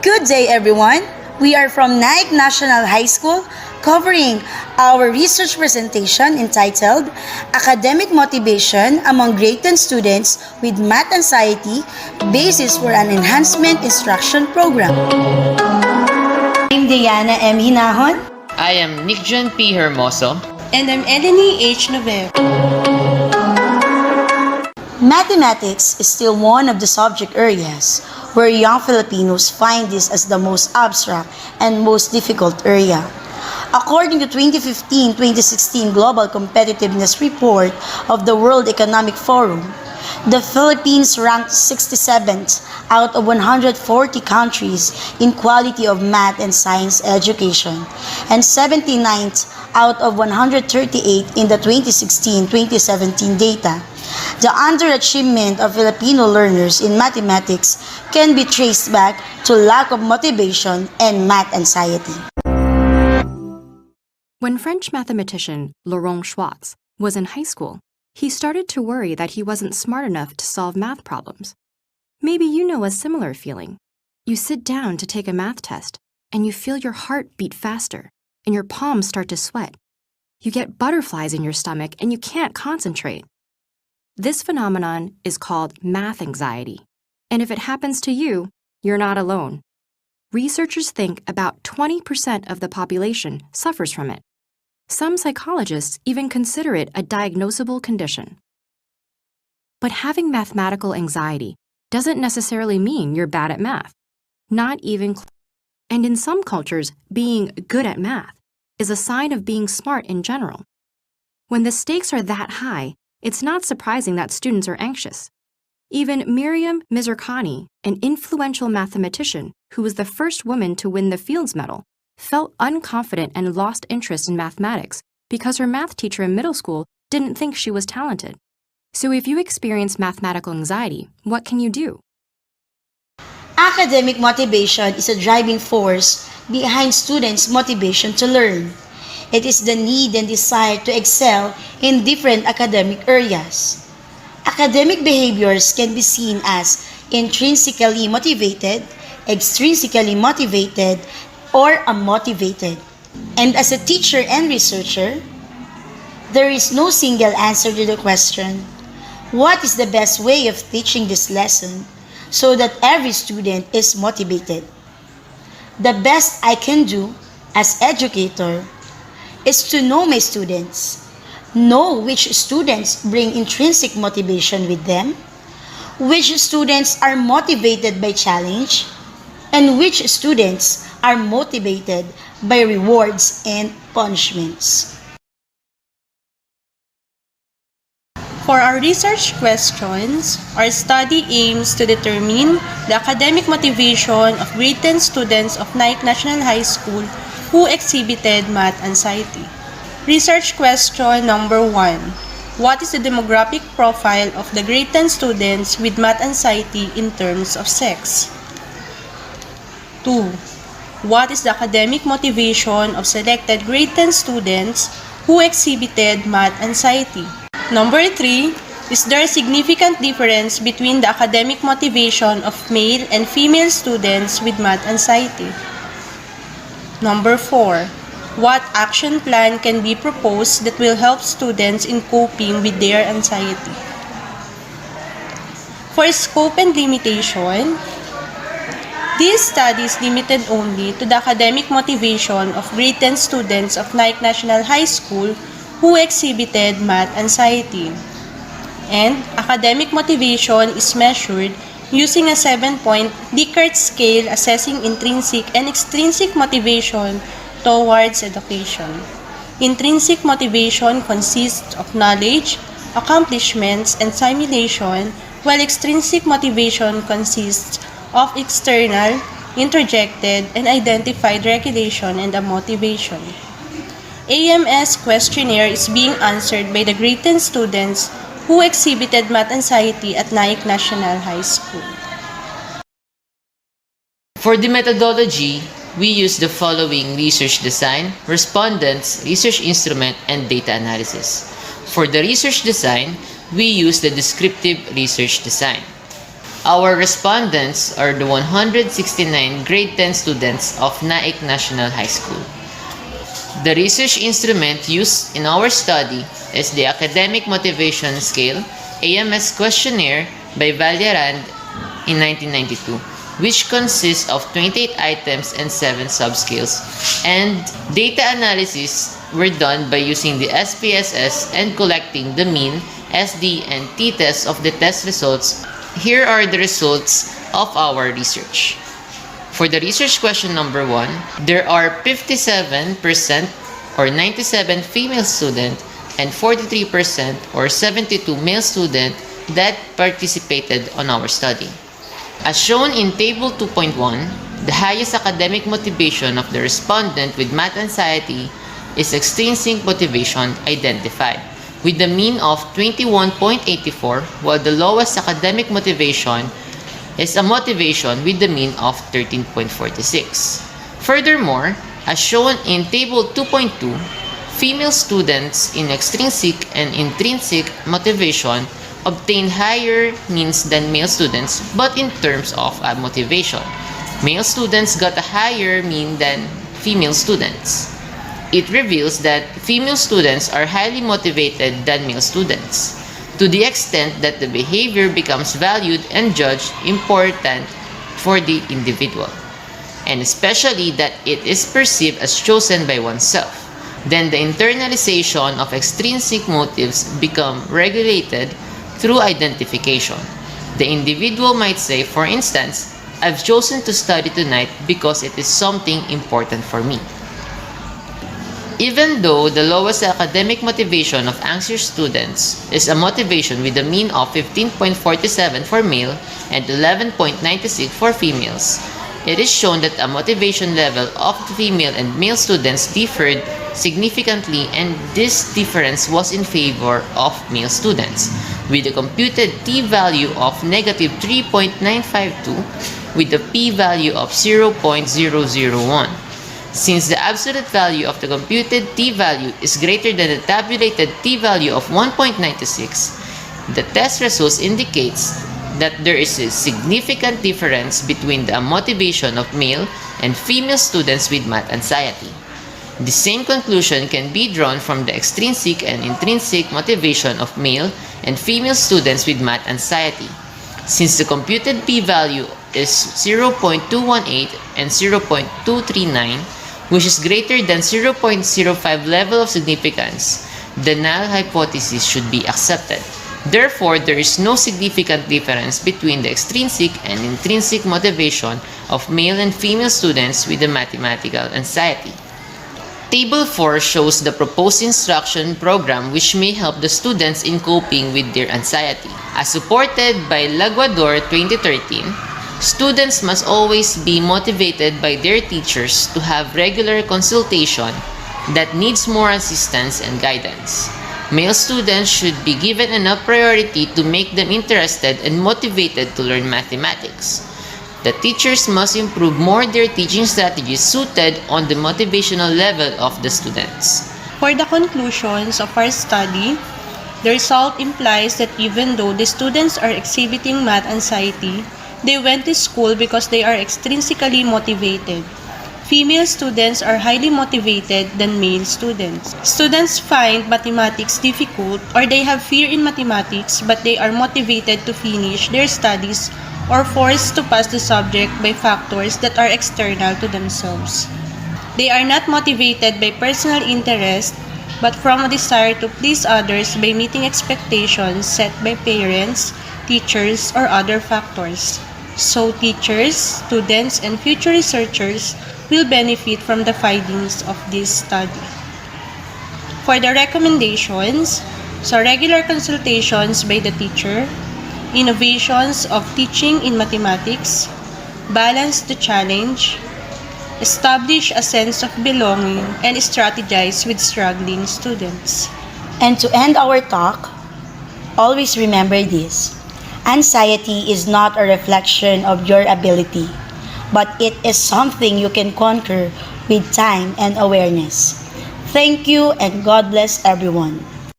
Good day, everyone. We are from Naic National High School covering our research presentation entitled Academic Motivation Among Grade 10 Students with Math Anxiety, Basis for an Enhancement Instruction Program. I'm Diana M. Hinahon. I am Nickjan P. Hermoso. And I'm Elenie H. Novero. Mathematics is still one of the subject areas where young Filipinos find this as the most abstract and most difficult area. According to 2015-2016 Global Competitiveness Report of the World Economic Forum, the Philippines ranked 67th out of 140 countries in quality of math and science education and 79th out of 138 in the 2016-2017 data. The underachievement of Filipino learners in mathematics can be traced back to lack of motivation and math anxiety. When French mathematician Laurent Schwartz was in high school, he started to worry that he wasn't smart enough to solve math problems. Maybe you know a similar feeling. You sit down to take a math test, and you feel your heart beat faster, and your palms start to sweat. You get butterflies in your stomach, and you can't concentrate. This phenomenon is called math anxiety, and if it happens to you, you're not alone. Researchers think about 20% of the population suffers from it. Some psychologists even consider it a diagnosable condition. But having mathematical anxiety doesn't necessarily mean you're bad at math. Not even close. And in some cultures, being good at math is a sign of being smart in general. When the stakes are that high, it's not surprising that students are anxious. Even Miriam Mizrakhani, an influential mathematician who was the first woman to win the Fields Medal, felt unconfident and lost interest in mathematics because her math teacher in middle school didn't think she was talented. So if you experience mathematical anxiety, what can you do? Academic motivation is a driving force behind students' motivation to learn. It is the need and desire to excel in different academic areas. Academic behaviors can be seen as intrinsically motivated, extrinsically motivated, or unmotivated. And as a teacher and researcher, there is no single answer to the question, what is the best way of teaching this lesson so that every student is motivated? The best I can do as educator is to know my students, know which students bring intrinsic motivation with them, which students are motivated by challenge, and which students are motivated by rewards and punishments. For our research questions, our study aims to determine the academic motivation of grade 10 students of Naic National High School who exhibited math anxiety. Research question number 1. What is the demographic profile of the grade 10 students with math anxiety in terms of sex? 2. What is the academic motivation of selected grade 10 students who exhibited math anxiety? Number 3. Is there a significant difference between the academic motivation of male and female students with math anxiety? Number 4. What action plan can be proposed that will help students in coping with their anxiety? For scope and limitation, this study is limited only to the academic motivation of grade 10 students of Naic National High School who exhibited math anxiety. And academic motivation is measured using a 7-point Likert scale assessing intrinsic and extrinsic motivation towards education. Intrinsic motivation consists of knowledge, accomplishments, and simulation, while extrinsic motivation consists of external, interjected, and identified regulation and a motivation. AMS questionnaire is being answered by the grade 10 students who exhibited math anxiety at Naic National High School. For the methodology, we use the following research design, respondents, research instrument, and data analysis. For the research design, we use the descriptive research design. Our respondents are the 169 grade 10 students of Naic National High School. The research instrument used in our study is the Academic Motivation Scale AMS questionnaire by Vallerand in 1992, which consists of 28 items and 7 subscales, and data analysis were done by using the SPSS and collecting the mean, SD, and t-test of the test results. Here are the results of our research. For the research question number 1, there are 57% or 97 female students and 43% or 72 male students that participated on our study. As shown in Table 2.1, the highest academic motivation of the respondent with math anxiety is extrinsic motivation identified, with the mean of 21.84, while the lowest academic motivation is a motivation with the mean of 13.46. Furthermore, as shown in Table 2.2, female students in extrinsic and intrinsic motivation obtain higher means than male students, but in terms of motivation, male students got a higher mean than female students. It reveals that female students are highly motivated than male students, to the extent that the behavior becomes valued and judged important for the individual, and especially that it is perceived as chosen by oneself. Then the internalization of extrinsic motives become regulated through identification. The individual might say, for instance, "I've chosen to study tonight because it is something important for me." Even though the lowest academic motivation of anxious students is a motivation with a mean of 15.47 for male and 11.96 for females, it is shown that a motivation level of female and male students differed significantly, and this difference was in favor of male students, with a computed t-value of negative 3.952 with a p-value of 0.001. Since the absolute value of the computed t-value is greater than the tabulated t-value of 1.96, the test results indicates that there is a significant difference between the motivation of male and female students with math anxiety. The same conclusion can be drawn from the extrinsic and intrinsic motivation of male and female students with math anxiety. Since the computed p-value is 0.218 and 0.239, which is greater than 0.05 level of significance, the null hypothesis should be accepted. Therefore, there is no significant difference between the extrinsic and intrinsic motivation of male and female students with the mathematical anxiety. Table 4 shows the proposed instruction program which may help the students in coping with their anxiety. As supported by Laguador 2013, students must always be motivated by their teachers to have regular consultation that needs more assistance and guidance. Male students should be given enough priority to make them interested and motivated to learn mathematics. The teachers must improve more their teaching strategies suited on the motivational level of the students. For the conclusions of our study, the result implies that even though the students are exhibiting math anxiety, they went to school because they are extrinsically motivated. Female students are highly motivated than male students. Students find mathematics difficult or they have fear in mathematics, but they are motivated to finish their studies or forced to pass the subject by factors that are external to themselves. They are not motivated by personal interest, but from a desire to please others by meeting expectations set by parents, teachers, or other factors. So teachers, students, and future researchers will benefit from the findings of this study. For the recommendations, regular consultations by the teacher, innovations of teaching in mathematics, balance the challenge, establish a sense of belonging, and strategize with struggling students. And to end our talk, always remember this. Anxiety is not a reflection of your ability, but it is something you can conquer with time and awareness. Thank you and God bless everyone.